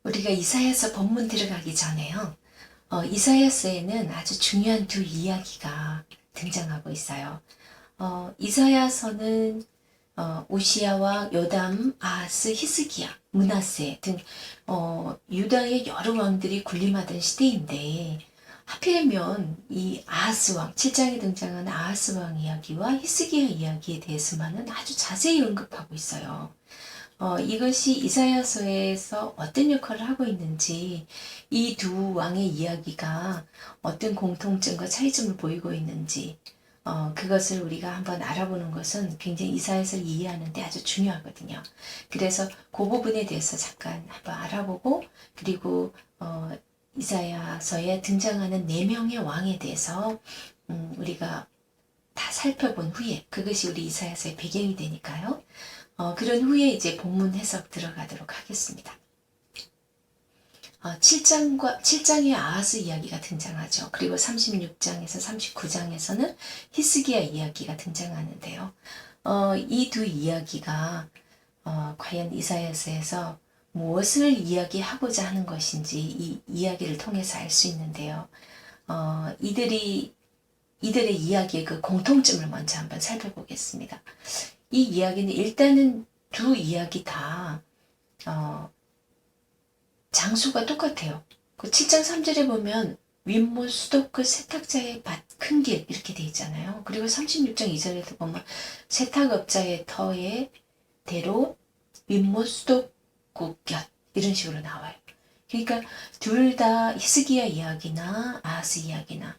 우리가 이사야서 본문 들어가기 전에요. 이사야서에는 아주 중요한 두 이야기가 등장하고 있어요. 이사야서는 우시야와 요담, 아하스, 히스기야, 므낫세 등 유다의 여러 왕들이 군림하던 시대인데 하필이면 이 아하스 왕, 7장에 등장하는 아하스 왕 이야기와 히스기야 이야기에 대해서만은 아주 자세히 언급하고 있어요. 이것이 이사야서에서 어떤 역할을 하고 있는지, 이 두 왕의 이야기가 어떤 공통점과 차이점을 보이고 있는지, 그것을 우리가 한번 알아보는 것은 굉장히 이사야서를 이해하는 데 아주 중요하거든요. 그래서 그 부분에 대해서 잠깐 한번 알아보고, 그리고 이사야서에 등장하는 4명의 왕에 대해서 우리가 다 살펴본 후에, 그것이 우리 이사야서의 배경이 되니까요. 그런 후에 이제 본문 해석 들어가도록 하겠습니다. 7장에 아하스 이야기가 등장하죠. 그리고 36장에서 39장에서는 히스기야 이야기가 등장하는데요. 이 두 이야기가 과연 이사야서에서 무엇을 이야기하고자 하는 것인지 이 이야기를 통해서 알 수 있는데요. 이들의 이야기의 그 공통점을 먼저 한번 살펴보겠습니다. 이 이야기는 일단은 두 이야기 다 장소가 똑같아요. 그 7장 3절에 보면 윗못 수도끝 세탁자의 밭 큰 길 이렇게 돼 있잖아요. 그리고 36장 2절에도 보면 세탁업자의 터의 대로 윗못 수도끝 곁 이런 식으로 나와요. 그러니까 둘 다 히스기야 이야기나 아하스 이야기나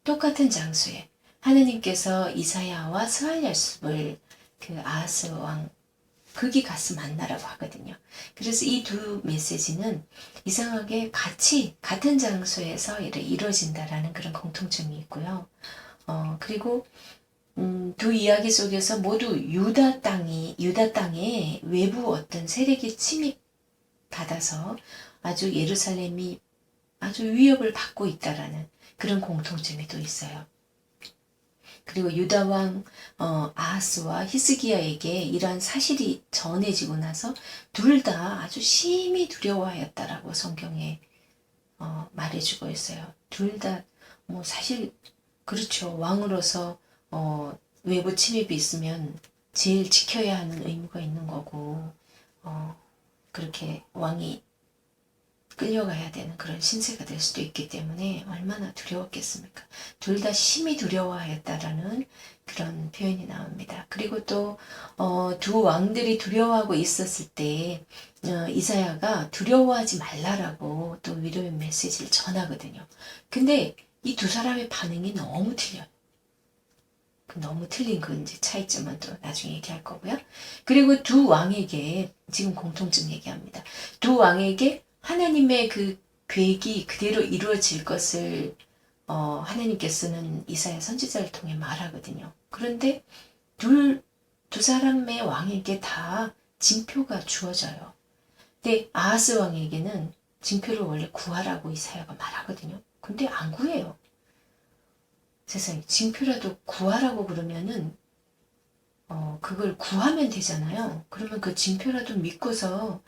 똑같은 장소에 하느님께서 이사야와 스알랴습을 그 아하스 왕 거기 가서 만나라고 하거든요. 그래서 이 두 메시지는 이상하게 같은 장소에서 이루어진다라는 그런 공통점이 있고요. 그리고 두 이야기 속에서 모두 유다 땅에 외부 어떤 세력이 침입받아서 아주 예루살렘이 아주 위협을 받고 있다라는 그런 공통점이 또 있어요. 그리고 유다왕 아하스와 히스기야에게 이러한 사실이 전해지고 나서 둘 다 아주 심히 두려워하였다라고 성경에 말해주고 있어요. 둘 다 뭐 사실 그렇죠. 왕으로서 외부 침입이 있으면 제일 지켜야 하는 의무가 있는 거고 그렇게 왕이 끌려가야 되는 그런 신세가 될 수도 있기 때문에 얼마나 두려웠겠습니까? 둘 다 심히 두려워하였다라는 그런 표현이 나옵니다. 그리고 또 두 왕들이 두려워하고 있었을 때 이사야가 두려워하지 말라라고 또 위로의 메시지를 전하거든요. 근데 이 두 사람의 반응이 너무 틀려요. 너무 틀린 그 이제 차이점은 또 나중에 얘기할 거고요. 그리고 두 왕에게 지금 공통점 얘기합니다. 두 왕에게 하나님의 그 계획이 그대로 이루어질 것을 하나님께서는 이사야 선지자를 통해 말하거든요. 그런데 두 사람의 왕에게 다 징표가 주어져요. 근데 아하스 왕에게는 징표를 원래 구하라고 이사야가 말하거든요. 근데 안 구해요. 세상에 징표라도 구하라고 그러면은 그걸 구하면 되잖아요. 그러면 그 징표라도 믿고서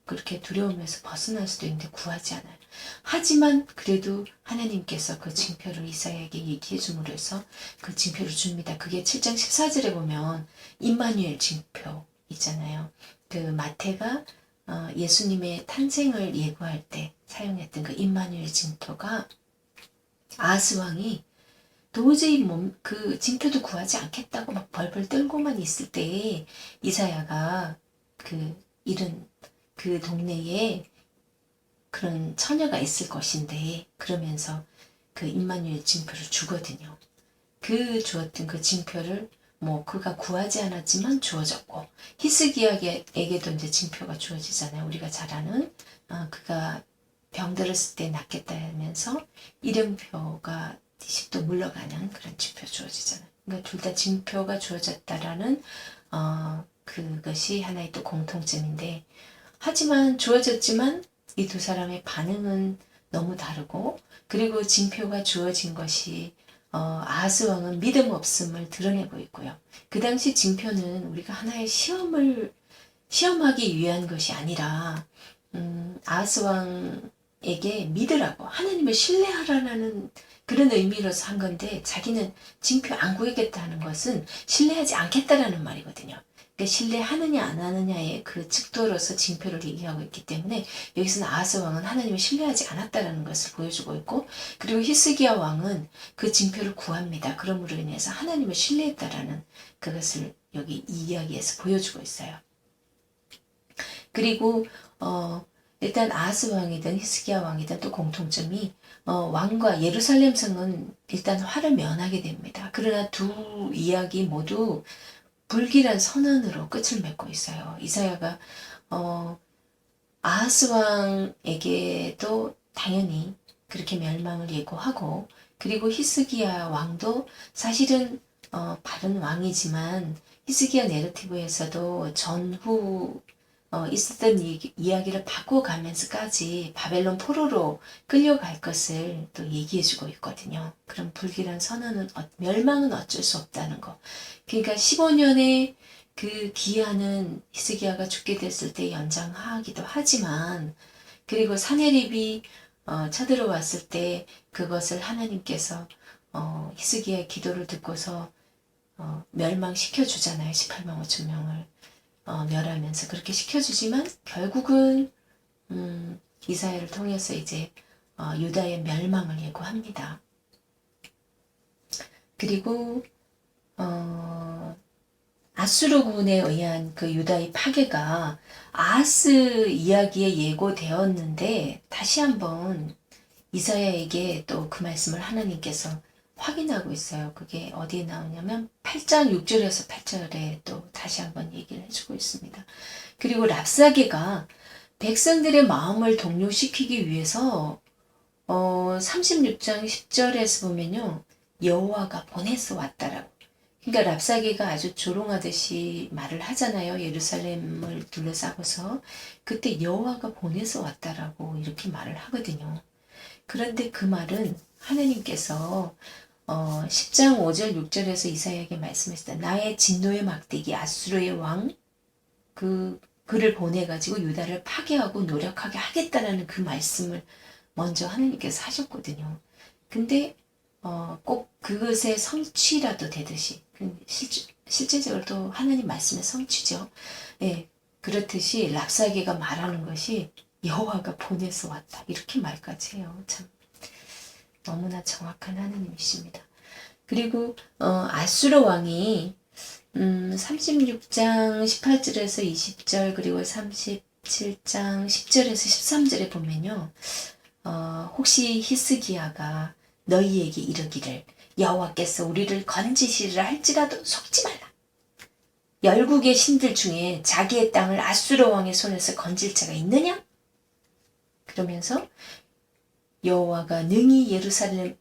그렇게 두려움에서 벗어날 수도 있는데 구하지 않아요. 하지만 그래도 하나님께서 그 징표를 이사야에게 얘기해 줌으로 해서 그 징표를 줍니다. 그게 7장 14절에 보면 임마누엘 징표 있잖아요. 그 마태가 예수님의 탄생을 예고할 때 사용했던 그 임마누엘 징표가 아하스 왕이 도저히 그 징표도 구하지 않겠다고 막 벌벌 떨고만 있을 때에 이사야가 그 동네에 그런 처녀가 있을 것인데 그러면서 그 임마누엘 징표를 주거든요. 주었던 그 징표를 그가 구하지 않았지만 주어졌고 히스기야에게도 이제 징표가 주어지잖아요. 우리가 잘 아는 그가 병들었을 때 낫겠다 하면서 이름표가 10도 물러가는 그런 징표 주어지잖아요. 그러니까 둘 다 징표가 주어졌다라는 그것이 하나의 또 공통점인데 하지만 주어졌지만 이 두 사람의 반응은 너무 다르고, 그리고 징표가 주어진 것이 아하스 왕은 믿음 없음을 드러내고 있고요. 그 당시 징표는 우리가 하나의 시험하기 위한 것이 아니라 아하스 왕에게 믿으라고, 하나님을 신뢰하라는 그런 의미로서 한 건데, 자기는 징표 안 구하겠다는 것은 신뢰하지 않겠다라는 말이거든요. 그러니까 신뢰하느냐 안 하느냐의 그 측도로서 징표를 얘기하고 있기 때문에, 여기서는 아하스 왕은 하나님을 신뢰하지 않았다라는 것을 보여주고 있고, 그리고 히스기야 왕은 그 징표를 구합니다. 그러므로 인해서 하나님을 신뢰했다라는 그것을 여기 이 이야기에서 보여주고 있어요. 그리고 일단 아하스 왕이든 히스기야 왕이든 또 공통점이 왕과 예루살렘 성은 일단 화를 면하게 됩니다. 그러나 두 이야기 모두 불길한 선언으로 끝을 맺고 있어요. 이사야가 아하스 왕에게도 당연히 그렇게 멸망을 예고하고, 그리고 히스기야 왕도 사실은 바른 왕이지만 히스기야 내러티브에서도 전후 있었던 이야기를 바꿔가면서까지 바벨론 포로로 끌려갈 것을 또 얘기해주고 있거든요. 그럼 불길한 선언은, 멸망은 어쩔 수 없다는 거. 그러니까 15년의 그 기한은 히스기야가 죽게 됐을 때 연장하기도 하지만, 그리고 사내립이 쳐들어왔을 때 그것을 하나님께서 히스기야의 기도를 듣고서 멸망시켜 주잖아요. 18만 5천 명을 멸하면서 그렇게 시켜주지만, 결국은 이사야를 통해서 이제 유다의 멸망을 예고합니다. 그리고 아수르군에 의한 그 유다의 파괴가 아하스 이야기에 예고되었는데, 다시 한번 이사야에게 또 그 말씀을 하나님께서 확인하고 있어요. 그게 어디에 나오냐면 8장 6절에서 8절에 또 다시 한번 얘기를 해주고 있습니다. 그리고 랍사게가 백성들의 마음을 동요시키기 위해서 36장 10절에서 보면요, 여호와가 보내서 왔다라고. 그러니까 랍사게가 아주 조롱하듯이 말을 하잖아요. 예루살렘을 둘러싸고서. 그때 여호와가 보내서 왔다라고 이렇게 말을 하거든요. 그런데 그 말은 하나님께서 10장 5절 6절에서 이사야에게 말씀하셨다. 나의 진노의 막대기 아수르의 왕 그를 보내가지고 유다를 파괴하고 노력하게 하겠다라는 그 말씀을 먼저 하나님께서 하셨거든요. 근데 꼭 그것의 성취라도 되듯이, 실제적으로 또 하나님 말씀의 성취죠. 예, 그렇듯이 랍사게가 말하는 것이 여호와가 보내서 왔다, 이렇게 말까지 해요. 참 너무나 정확한 하나님이십니다. 그리고 아수르 왕이 36장 18절에서 20절, 그리고 37장 10절에서 13절에 보면요, 혹시 히스기야가 너희에게 이르기를 여호와께서 우리를 건지시리라 할지라도 속지 말라. 열국의 신들 중에 자기의 땅을 아수르 왕의 손에서 건질 자가 있느냐? 그러면서 여호와가 능히 예루살렘을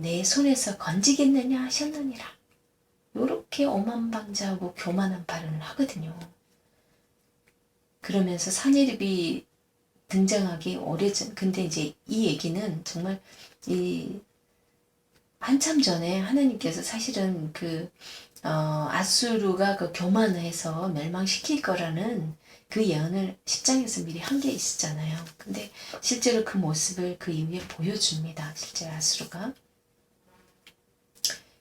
내 손에서 건지겠느냐 하셨느니라. 이렇게 오만방자하고 교만한 발언을 하거든요. 그러면서 사내립이 등장하기 오래전, 근데 이제 이 얘기는 정말 한참 전에 하나님께서 사실은 아수르가 그 교만해서 멸망시킬 거라는 그 예언을 10장에서 미리 한 게 있었잖아요. 근데 실제로 그 모습을 그 이후에 보여줍니다. 실제 아수르가.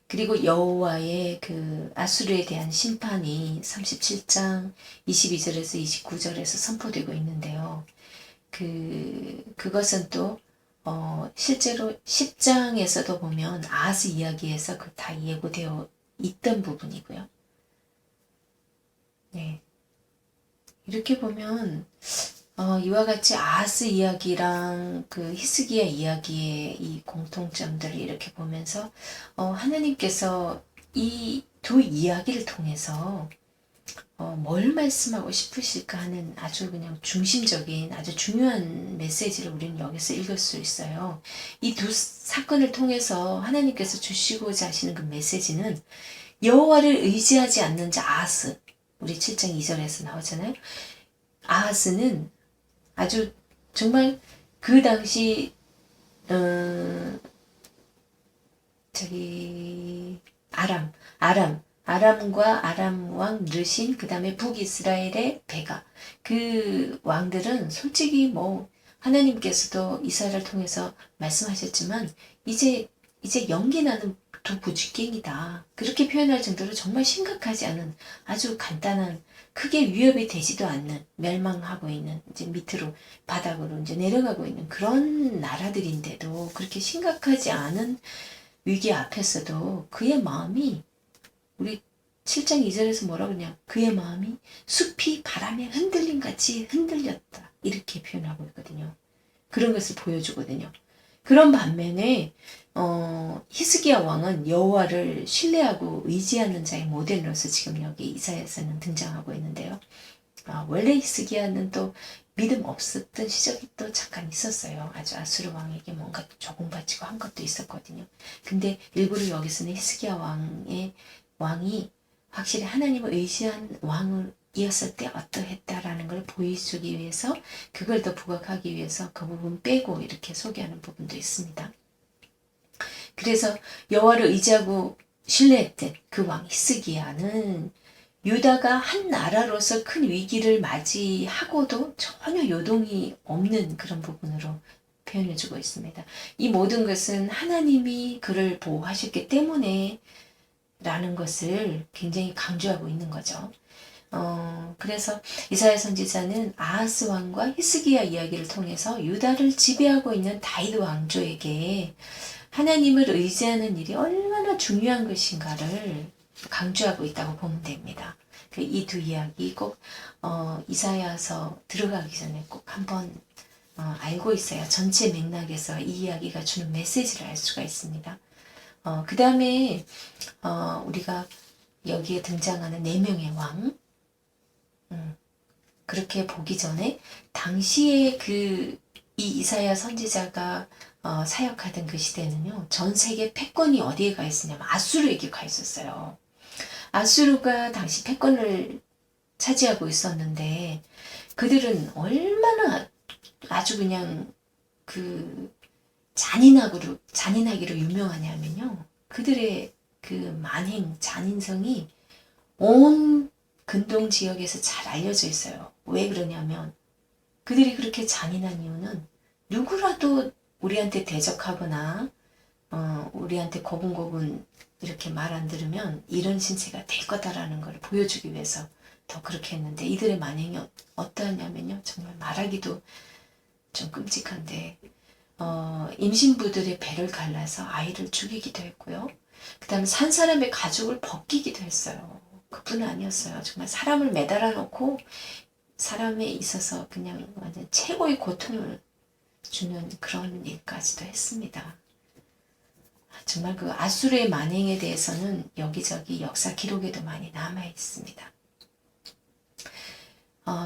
그리고 여호와의 그 아수르에 대한 심판이 37장 22절에서 29절에서 선포되고 있는데요. 그것은 또 실제로 10장에서도 보면 아하스 이야기에서 그 다 예고되어 있던 부분이고요. 네. 이렇게 보면 이와 같이 아하스 이야기랑 그 히스기야 이야기의 이 공통점들을 이렇게 보면서 하나님께서 이 두 이야기를 통해서 뭘 말씀하고 싶으실까 하는 아주 그냥 중심적인 아주 중요한 메시지를 우리는 여기서 읽을 수 있어요. 이 두 사건을 통해서 하나님께서 주시고자 하시는 그 메시지는, 여호와를 의지하지 않는 자 아하스, 우리 7장 2절에서 나오잖아요. 아하스는 아주 정말 그 당시 어, 저기 아람과 아람 왕 르신, 그 다음에 북이스라엘의 베가, 그 왕들은 솔직히 뭐 하나님께서도 이스라엘을 통해서 말씀하셨지만 이제 연기 나는 두 부쥐깽이다, 그렇게 표현할 정도로 정말 심각하지 않은 아주 간단한, 크게 위협이 되지도 않는, 멸망하고 있는, 이제 밑으로 바닥으로 이제 내려가고 있는 그런 나라들인데도 그렇게 심각하지 않은 위기 앞에서도 그의 마음이, 우리 7장 2절에서 뭐라고 그러냐, 그의 마음이 숲이 바람에 흔들림 같이 흔들렸다, 이렇게 표현하고 있거든요. 그런 것을 보여주거든요. 그런 반면에 히스기야 왕은 여호와를 신뢰하고 의지하는 자의 모델로서 지금 여기 이사야서는 등장하고 있는데요. 원래 히스기야는 또 믿음 없었던 시절이 또 잠깐 있었어요. 아주 아수르 왕에게 뭔가 조공 바치고 한 것도 있었거든요. 근데 일부러 여기서는 히스기야 왕이 확실히 하나님을 의지한 왕이었을 때 어떠했다라는 걸 보여주기 위해서, 그걸 더 부각하기 위해서 그 부분 빼고 이렇게 소개하는 부분도 있습니다. 그래서 여호와를 의지하고 신뢰했던 그 왕 히스기야는 유다가 한 나라로서 큰 위기를 맞이하고도 전혀 요동이 없는 그런 부분으로 표현해주고 있습니다. 이 모든 것은 하나님이 그를 보호하셨기 때문에 라는 것을 굉장히 강조하고 있는 거죠. 그래서 이사야 선지자는 아하스 왕과 히스기야 이야기를 통해서 유다를 지배하고 있는 다윗 왕조에게 하나님을 의지하는 일이 얼마나 중요한 것인가를 강조하고 있다고 보면 됩니다. 이 두 이야기 꼭 이사야서 들어가기 전에 꼭 한번 알고 있어야 전체 맥락에서 이 이야기가 주는 메시지를 알 수가 있습니다. 그 다음에 우리가 여기에 등장하는 4명의 왕, 그렇게 보기 전에 당시에 이 이사야 선지자가 사역하던 그 시대는요, 전 세계 패권이 어디에 가 있었냐면 아수르에게 가 있었어요. 아수르가 당시 패권을 차지하고 있었는데, 그들은 얼마나 아주 그냥 잔인하기로 유명하냐면요, 그들의 그 만행, 잔인성이 온 근동 지역에서 잘 알려져 있어요. 왜 그러냐면 그들이 그렇게 잔인한 이유는 누구라도 우리한테 대적하거나 우리한테 고분고분 이렇게 말 안 들으면 이런 신세가 될 거다라는 걸 보여주기 위해서 더 그렇게 했는데, 이들의 만행이 어떠하냐면요, 정말 말하기도 좀 끔찍한데 임신부들의 배를 갈라서 아이를 죽이기도 했고요. 그 다음에 산 사람의 가죽을 벗기기도 했어요. 그뿐 아니었어요. 정말 사람을 매달아 놓고 사람에 있어서 그냥 완전 최고의 고통을 주는 그런 일까지도 했습니다. 정말 그 아수르의 만행에 대해서는 여기저기 역사 기록에도 많이 남아 있습니다.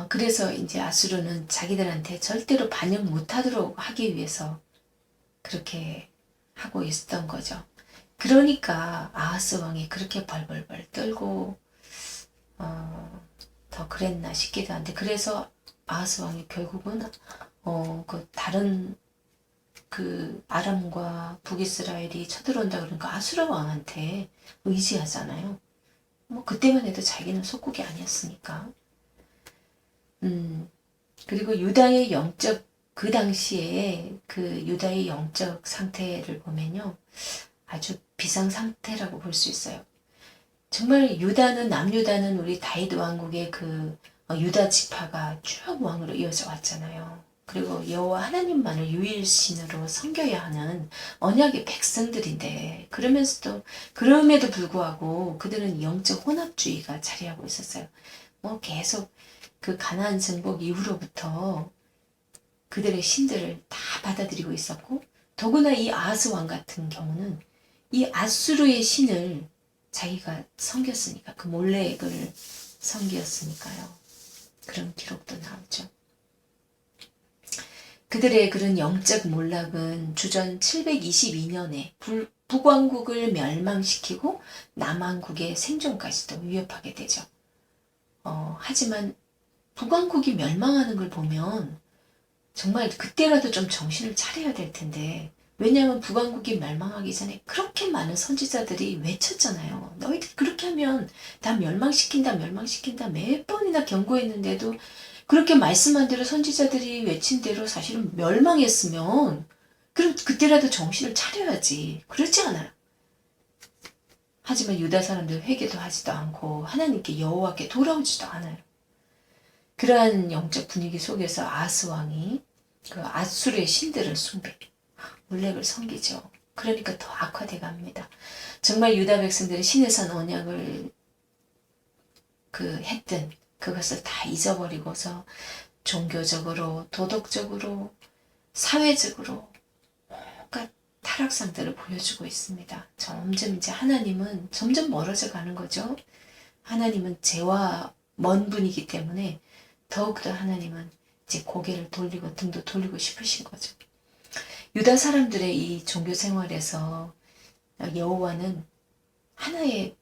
그래서 이제 아수르는 자기들한테 절대로 반영 못하도록 하기 위해서 그렇게 하고 있었던 거죠. 그러니까 아하스 왕이 그렇게 벌벌벌 떨고 더 그랬나 싶기도 한데, 그래서 아하스 왕이 결국은 그 다른 그 아람과 북이스라엘이 쳐들어온다 그러니까 아수르 왕한테 의지하잖아요. 뭐 그때만 해도 자기는 속국이 아니었으니까. 그리고 유다의 그 당시에 그 유다의 영적 상태를 보면요, 아주 비상 상태라고 볼 수 있어요. 정말 남유다는 우리 다윗 왕국의 그 유다 지파가 쭉 왕으로 이어져 왔잖아요. 그리고 여호와 하나님만을 유일신으로 섬겨야 하는 언약의 백성들인데, 그럼에도 불구하고 그들은 영적 혼합주의가 자리하고 있었어요. 뭐 계속 그 가나안 정복 이후로부터 그들의 신들을 다 받아들이고 있었고, 더구나 이 아하스 왕 같은 경우는 이 아수르의 신을 자기가 섬겼으니까, 그 몰렉을 섬겼으니까요. 그런 기록도 나오죠. 그들의 그런 영적 몰락은 주전 722년에 북왕국을 멸망시키고 남왕국의 생존까지도 위협하게 되죠. 하지만 북왕국이 멸망하는 걸 보면 정말 그때라도 좀 정신을 차려야 될 텐데, 왜냐하면 북왕국이 멸망하기 전에 그렇게 많은 선지자들이 외쳤잖아요. 너희들 그렇게 하면 다 멸망시킨다, 멸망시킨다 몇 번이나 경고했는데도 그렇게 말씀한 대로 선지자들이 외친 대로 사실은 멸망했으면 그럼 그때라도 정신을 차려야지. 그렇지 않아요. 하지만 유다 사람들 회개도 하지도 않고 하나님께 여호와께 돌아오지도 않아요. 그러한 영적 분위기 속에서 아스 왕이 그 아수르의 신들을 숭배, 몰렉을 섬기죠. 그러니까 더 악화돼 갑니다. 정말 유다 백성들이 신의 산 언약을 했던 그것을 다 잊어버리고서 종교적으로, 도덕적으로, 사회적으로 온갖 타락상들을 보여주고 있습니다. 점점 이제 하나님은 점점 멀어져 가는 거죠. 하나님은 죄와 먼 분이기 때문에 더욱더 하나님은 이제 고개를 돌리고 등도 돌리고 싶으신 거죠. 유다 사람들의 이 종교 생활에서 여호와는 하나의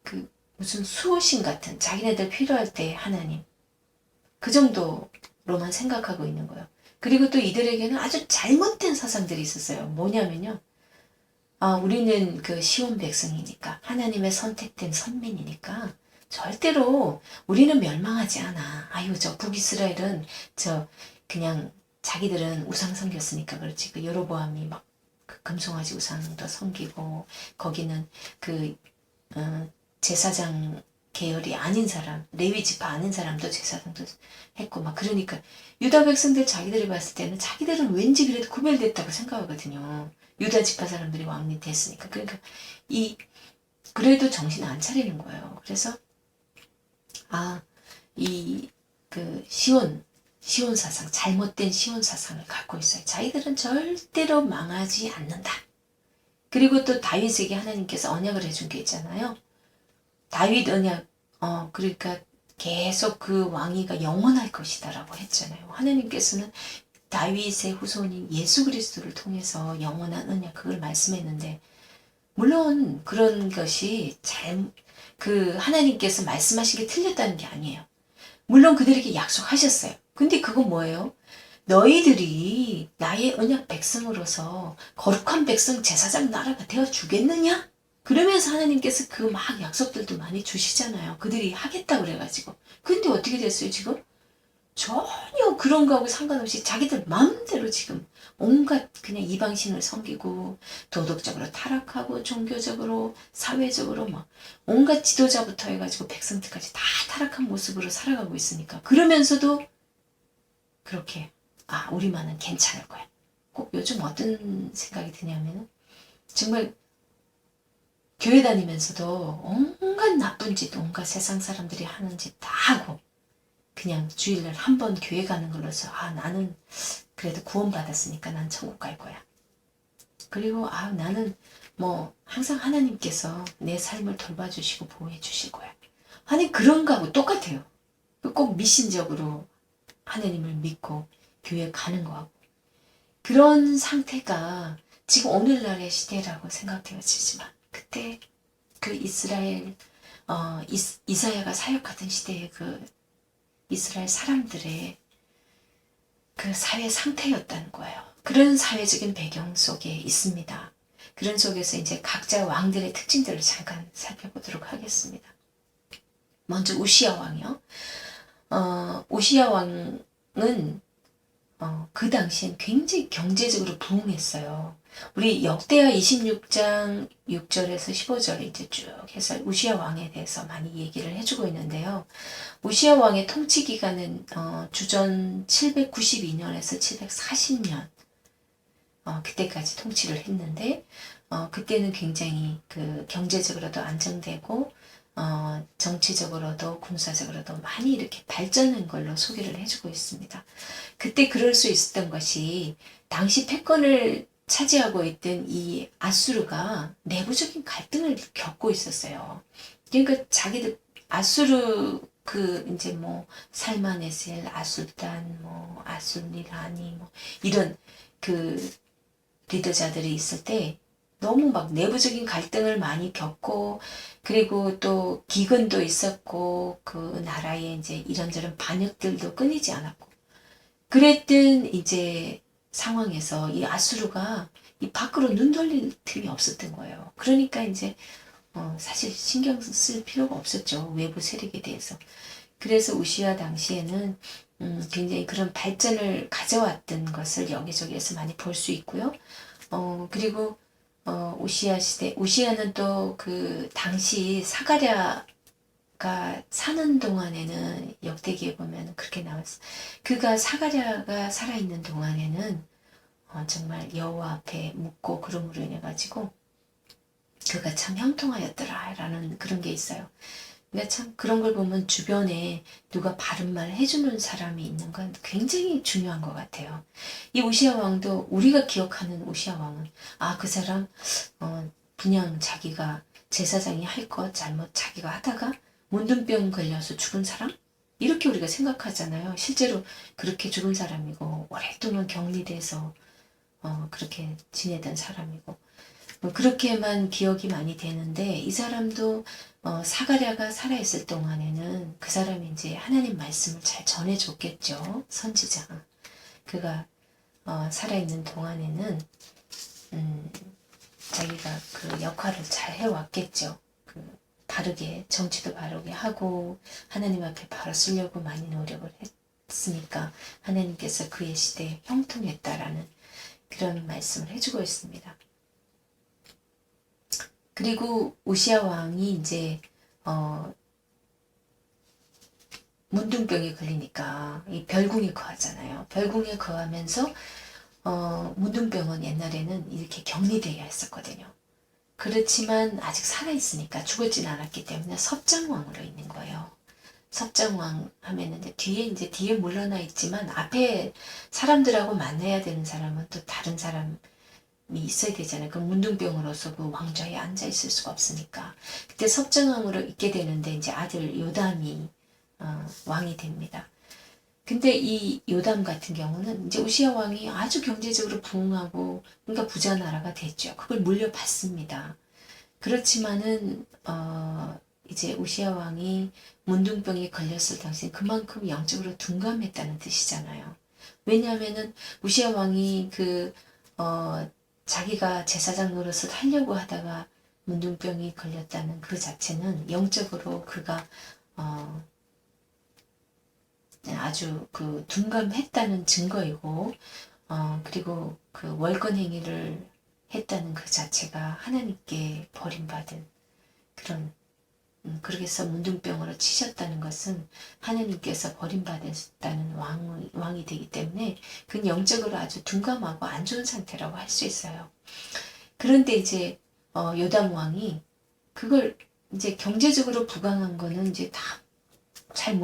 무슨 수호신 같은 자기네들 필요할 때 하나님 그 정도로만 생각하고 있는 거예요. 그리고 또 이들에게는 아주 잘못된 사상들이 있었어요. 뭐냐면요. 우리는 그 시온 백성이니까 하나님의 선택된 선민이니까 절대로 우리는 멸망하지 않아. 아유 저 북이스라엘은 그냥 자기들은 우상 섬겼으니까 그렇지. 그 여로보암이 막 금송아지 우상도 섬기고 거기는 제사장 계열이 아닌 사람, 레위 지파 아닌 사람도 제사장도 했고 막 그러니까 유다 백성들 자기들이 봤을 때는 자기들은 왠지 그래도 구별됐다고 생각하거든요. 유다 지파 사람들이 왕이 됐으니까. 그러니까 그래도 정신 안 차리는 거예요. 그래서 시온 사상, 잘못된 시온 사상을 갖고 있어요. 자기들은 절대로 망하지 않는다. 그리고 또 다윗에게 하나님께서 언약을 해준 게 있잖아요. 다윗 언약, 그러니까 계속 그 왕위가 영원할 것이다라고 했잖아요. 하나님께서는 다윗의 후손인 예수 그리스도를 통해서 영원한 언약 그걸 말씀했는데 물론 그런 것이 하나님께서 말씀하신 게 틀렸다는 게 아니에요. 물론 그들에게 약속하셨어요. 근데 그건 뭐예요? 너희들이 나의 언약 백성으로서 거룩한 백성 제사장 나라가 되어 주겠느냐? 그러면서 하나님께서 막 약속들도 많이 주시잖아요. 그들이 하겠다고 그래가지고. 근데 어떻게 됐어요, 지금? 전혀 그런 거하고 상관없이 자기들 마음대로 지금 온갖 그냥 이방신을 섬기고 도덕적으로 타락하고 종교적으로 사회적으로 막 온갖 지도자부터 해가지고 백성들까지 다 타락한 모습으로 살아가고 있으니까 그러면서도 그렇게 우리만은 괜찮을 거야. 꼭 요즘 어떤 생각이 드냐면 정말 교회 다니면서도 온갖 나쁜 짓 온갖 세상 사람들이 하는 짓 다 하고 그냥 주일날 한 번 교회 가는 걸로서 나는 그래도 구원받았으니까 난 천국 갈 거야. 그리고 나는 뭐 항상 하나님께서 내 삶을 돌봐주시고 보호해 주실 거야. 아니 그런 거하고 똑같아요. 꼭 미신적으로 하나님을 믿고 교회 가는 거하고 그런 상태가 지금 오늘날의 시대라고 생각되어지지만 그때 그 이스라엘 이사야가 사역하던 시대의 이스라엘 사람들의 그 사회 상태였다는 거예요. 그런 사회적인 배경 속에 있습니다. 그런 속에서 이제 각자 왕들의 특징들을 잠깐 살펴보도록 하겠습니다. 먼저 우시야 왕이요. 우시야 왕은 그 당시엔 굉장히 경제적으로 부흥했어요. 우리 역대하 26장 6절에서 15절 이제 쭉 해서 우시야 왕에 대해서 많이 얘기를 해주고 있는데요. 우시야 왕의 통치 기간은 주전 792년에서 740년 그때까지 통치를 했는데 그때는 굉장히 경제적으로도 안정되고 정치적으로도 군사적으로도 많이 이렇게 발전한 걸로 소개를 해주고 있습니다. 그때 그럴 수 있었던 것이 당시 패권을 차지하고 있던 이 아수르가 내부적인 갈등을 겪고 있었어요. 그러니까 자기들 아수르 이제 뭐 살마네셀, 아술단, 뭐 아술리라니 뭐 이런 리더자들이 있을 때 너무 막 내부적인 갈등을 많이 겪고 그리고 또 기근도 있었고 그 나라에 이제 이런저런 반역들도 끊이지 않았고 그랬던 이제 상황에서 이 아수르가 이 밖으로 눈 돌릴 틈이 없었던 거예요. 그러니까 이제 사실 신경 쓸 필요가 없었죠. 외부 세력에 대해서. 그래서 우시아 당시에는 굉장히 그런 발전을 가져왔던 것을 여기저기에서 많이 볼 수 있고요. 그리고 우시아 시대, 우시아는 또 그 당시 사가랴가 사는 동안에는 역대기에 보면 그렇게 나왔어. 그가 사가랴가 살아있는 동안에는 정말 여호와 앞에 묻고 그름으로 인해 가지고 그가 참 형통하였더라라는 그런 게 있어요. 그러니까 참 그런 걸 보면 주변에 누가 바른 말 해주는 사람이 있는 건 굉장히 중요한 것 같아요. 이 우시아 왕도 우리가 기억하는 우시아 왕은 그 사람 그냥 자기가 제사장이 할 것 잘못 자기가 하다가 문둥병 걸려서 죽은 사람? 이렇게 우리가 생각하잖아요. 실제로 그렇게 죽은 사람이고 오랫동안 격리돼서 그렇게 지내던 사람이고 그렇게만 기억이 많이 되는데 이 사람도 사가랴가 살아있을 동안에는 그 사람이 이제 하나님 말씀을 잘 전해줬겠죠. 선지자. 그가 살아있는 동안에는 자기가 그 역할을 잘 해왔겠죠. 바르게 정치도 바르게 하고 하나님 앞에 바로 쓰려고 많이 노력을 했으니까 하나님께서 그의 시대에 형통했다라는 그런 말씀을 해주고 있습니다. 그리고 우시아 왕이 이제 문둥병에 걸리니까 이 별궁에 거하잖아요. 별궁에 거하면서 문둥병은 옛날에는 이렇게 격리되어야 했었거든요. 그렇지만 아직 살아있으니까 죽었진 않았기 때문에 섭장왕으로 있는 거예요. 섭장왕 하면은 뒤에 물러나 있지만 앞에 사람들하고 만나야 되는 사람은 또 다른 사람이 있어야 되잖아요. 그 문둥병으로서 그 왕좌에 앉아 있을 수가 없으니까. 그때 섭정왕으로 있게 되는데 이제 아들 요담이 왕이 됩니다. 근데 이 요담 같은 경우는 이제 우시아 왕이 아주 경제적으로 부흥하고 그러니까 부자 나라가 됐죠. 그걸 물려받습니다. 그렇지만은 이제 우시아 왕이 문둥병에 걸렸을 당시 그만큼 영적으로 둔감했다는 뜻이잖아요. 왜냐하면은 우시아 왕이 자기가 제사장 노릇을 하려고 하다가 문둥병이 걸렸다는 그 자체는 영적으로 그가 아주 둔감했다는 증거이고 그리고 그 월권 행위를 했다는 그 자체가 하나님께 버림받은 그런 그렇게 해서 문둥병으로 치셨다는 것은 하나님께서 버림받았다는 왕이 되기 때문에 그는 영적으로 아주 둔감하고 안 좋은 상태라고 할 수 있어요. 그런데 이제 요담 왕이 그걸 이제 경제적으로 부강한 거는 이제 다 잘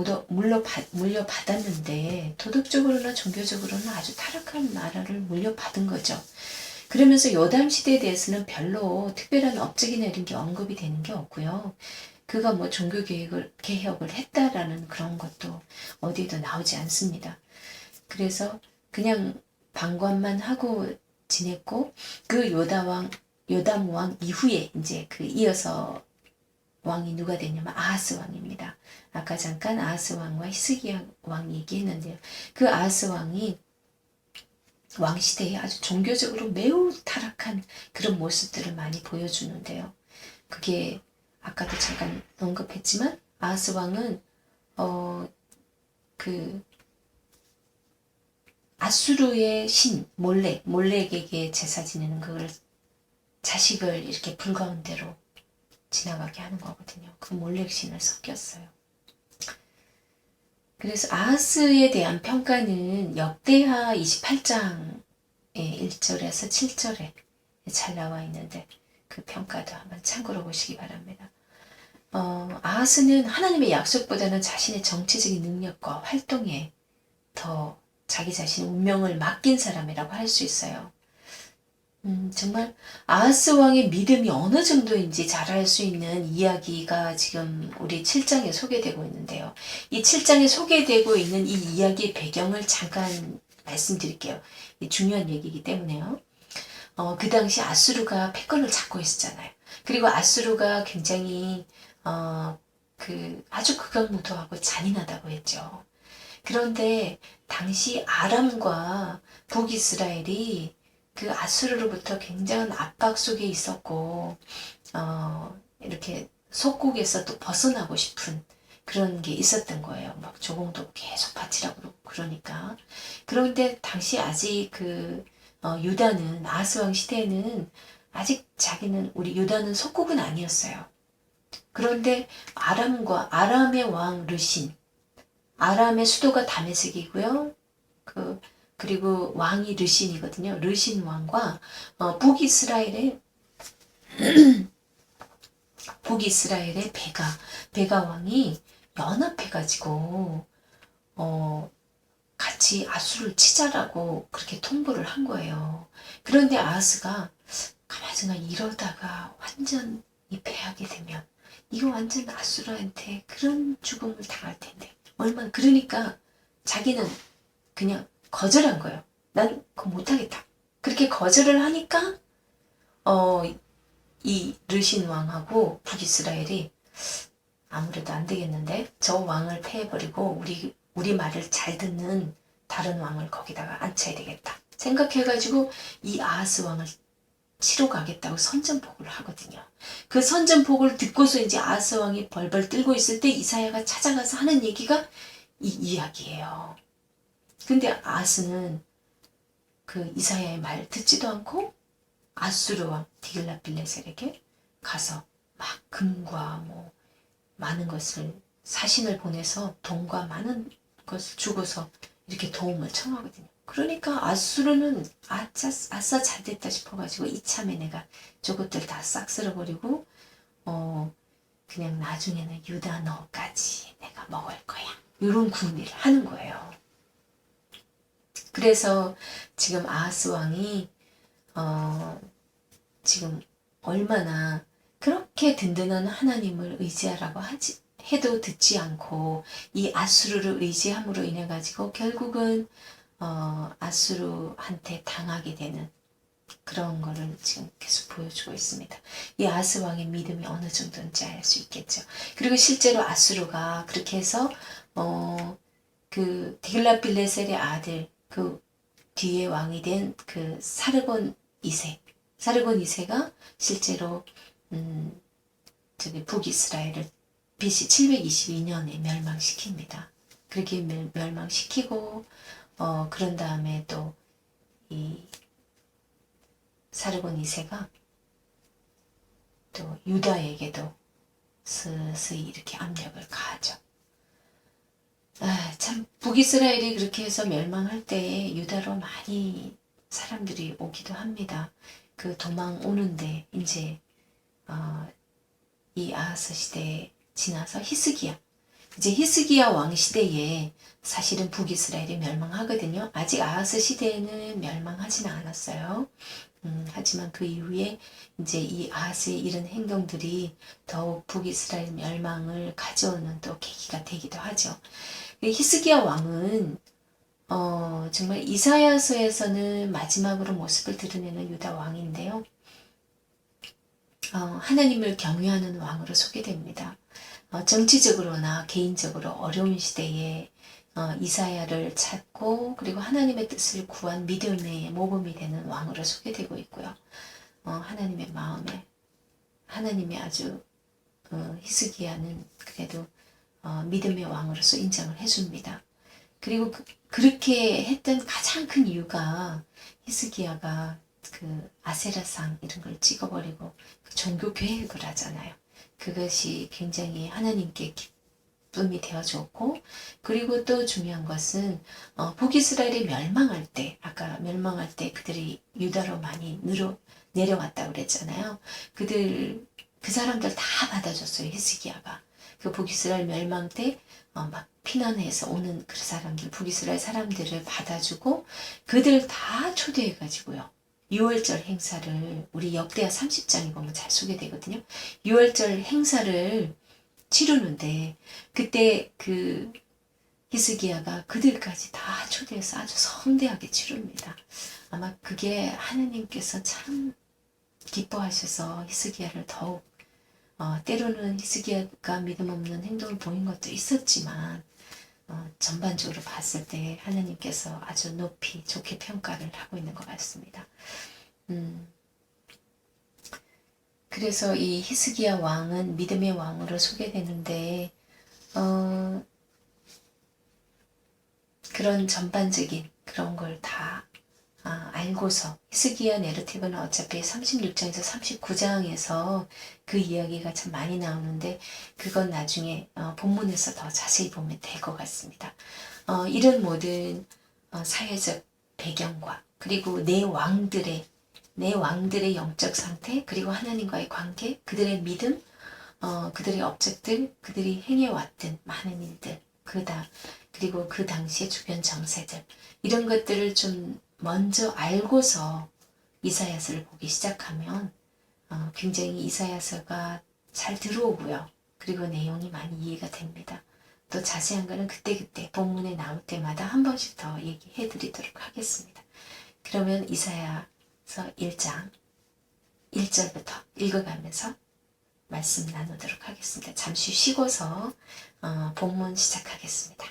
물려받았는데 도덕적으로나 종교적으로는 아주 타락한 나라를 물려받은 거죠. 그러면서 요담 시대에 대해서는 별로 특별한 업적이나 이런 게 언급이 되는 게 없고요. 그가 뭐 종교개혁을 했다라는 그런 것도 어디에도 나오지 않습니다. 그래서 그냥 방관만 하고 지냈고 그 요담 왕 이후에 이제 이어서 왕이 누가 되냐면 아하스 왕입니다. 아까 잠깐 아하스 왕과 히스기야 왕 얘기했는데요. 그 아하스 왕이 왕 시대에 아주 종교적으로 매우 타락한 그런 모습들을 많이 보여주는데요. 그게 아까도 잠깐 언급했지만 아하스 왕은 아수르의 신 몰렉에게 제사 지내는 그걸 자식을 이렇게 불가운데로 지나가게 하는 거거든요. 그 몰렉 신을 섞였어요. 그래서 아하스에 대한 평가는 역대하 28장의 1절에서 7절에 잘 나와 있는데 그 평가도 한번 참고로 보시기 바랍니다. 아하스는 하나님의 약속보다는 자신의 정치적인 능력과 활동에 더 자기 자신의 운명을 맡긴 사람이라고 할 수 있어요. 정말 아하스 왕의 믿음이 어느 정도인지 잘 알 수 있는 이야기가 지금 우리 7장에 소개되고 있는데요. 이 7장에 소개되고 있는 이 이야기의 배경을 잠깐 말씀드릴게요. 중요한 얘기이기 때문에요. 그 당시 아수르가 패권을 잡고 있었잖아요. 그리고 아수르가 굉장히 아주 극악무도하고 잔인하다고 했죠. 그런데 당시 아람과 북이스라엘이 그 아수르로부터 굉장한 압박 속에 있었고 이렇게 속국에서 또 벗어나고 싶은 그런 게 있었던 거예요. 막 조공도 계속 바치라고 그러고 그러니까. 그런데 당시 아직 유다는 아하스 왕 시대에는 아직 자기는 우리 유다는 속국은 아니었어요. 그런데 아람의 왕 르신, 아람의 수도가 다메섹이고요. 그리고 왕이 르신이거든요. 르신 왕과 북이스라엘의 베가 왕이 연합해가지고 같이 아수를 치자라고 그렇게 통보를 한 거예요. 그런데 아하스가 가만히 이러다가 완전히 패하게 되면 이거 완전 아수르한테 그런 죽음을 당할 텐데 얼마나 그러니까 자기는 그냥 거절한 거예요. 난 그거 못하겠다. 그렇게 거절을 하니까 이 르신 왕하고 북이스라엘이 아무래도 안 되겠는데 저 왕을 패해버리고 우리 말을 잘 듣는 다른 왕을 거기다가 앉혀야 되겠다 생각해가지고 이 아하스 왕을 치러 가겠다고 선전포고를 하거든요. 그 선전포고를 듣고서 이제 아하스 왕이 벌벌 떨고 있을 때 이사야가 찾아가서 하는 얘기가 이 이야기예요. 근데 아하스는 그 이사야의 말 듣지도 않고 아수르 왕 디글랏빌레셀에게 가서 막 금과 뭐 많은 것을 사신을 보내서 돈과 많은 것을 주고서 이렇게 도움을 청하거든요. 그러니까 아수르는 아싸 잘됐다 싶어가지고 이참에 내가 저것들 다 싹 쓸어버리고 그냥 나중에는 유다 너까지 내가 먹을 거야. 이런 궁리를 하는 거예요. 그래서 지금 아하스 왕이 지금 얼마나 그렇게 든든한 하나님을 의지하라고 해도 듣지 않고 이 아수르를 의지함으로 인해 가지고 결국은 아수르한테 당하게 되는 그런 거를 지금 계속 보여주고 있습니다. 이 아하스 왕의 믿음이 어느 정도인지 알 수 있겠죠. 그리고 실제로 아수르가 그렇게 해서 그 디글랏빌레셀의 아들 그 뒤에 왕이 된 그 사르곤 2세가 실제로 북이스라엘을 BC 722년에 멸망시킵니다. 그렇게 멸망시키고 그런 다음에 또 이 사르곤 2세가 또 유다에게도 스스이 이렇게 압력을 가하죠. 참 북이스라엘이 그렇게 해서 멸망할 때에 유다로 많이 사람들이 오기도 합니다. 그 도망 오는데 이제 이 아하스 시대에 지나서 이제 히스기야 왕 시대에 사실은 북이스라엘이 멸망하거든요. 아직 아하스 시대에는 멸망하지는 않았어요. 하지만 그 이후에 이제 이 아하스의 이런 행동들이 더욱 북이스라엘 멸망을 가져오는 또 계기가 되기도 하죠. 히스기야 왕은 정말 이사야서에서는 마지막으로 모습을 드러내는 유다 왕인데요. 하나님을 경외하는 왕으로 소개됩니다. 정치적으로나 개인적으로 어려운 시대에 이사야를 찾고 그리고 하나님의 뜻을 구한 믿음의 모범이 되는 왕으로 소개되고 있고요. 하나님의 마음에 하나님이 아주 히스기야는 그래도 믿음의 왕으로서 인정을 해줍니다. 그리고 그렇게 했던 가장 큰 이유가 히스기야가 그 아세라상 이런 걸 찍어버리고 그 종교 계획을 하잖아요. 그것이 굉장히 하나님께 기쁨이 되어줬고 그리고 또 중요한 것은 북이스라엘이 아까 멸망할 때 그들이 유다로 많이 내려왔다고 그랬잖아요. 그 사람들 다 받아줬어요. 히스기야가. 그 북이스라엘 멸망 때 막 피난해서 오는 그 사람들, 북이스라엘 사람들을 받아주고 그들 다 초대해가지고요. 6월절 행사를 우리 역대하 30장에 보면 잘 소개되거든요. 6월절 행사를 치르는데 그때 그 히스기야가 그들까지 다 초대해서 아주 성대하게 치릅니다. 아마 그게 하나님께서 참 기뻐하셔서 히스기야를 더욱 때로는 히스기야가 믿음 없는 행동을 보인 것도 있었지만 전반적으로 봤을 때 하나님께서 아주 높이 좋게 평가를 하고 있는 것 같습니다. 그래서 이 히스기야 왕은 믿음의 왕으로 소개되는데 그런 전반적인 그런 걸 다 알고서 히스기야 내러티브는 어차피 36장에서 39장에서 그 이야기가 참 많이 나오는데 그건 나중에 본문에서 더 자세히 보면 될 것 같습니다. 이런 모든 사회적 배경과 그리고 내 왕들의 영적 상태 그리고 하나님과의 관계 그들의 믿음 그들의 업적들 그들이 행해왔던 많은 일들 그리고 그 당시의 주변 정세들 이런 것들을 좀 먼저 알고서 이사야서를 보기 시작하면 굉장히 이사야서가 잘 들어오고요. 그리고 내용이 많이 이해가 됩니다. 또 자세한 거는 그때그때 본문에 나올 때마다 한 번씩 더 얘기해 드리도록 하겠습니다. 그러면 이사야서 1장 1절부터 읽어가면서 말씀 나누도록 하겠습니다. 잠시 쉬고서 본문 시작하겠습니다.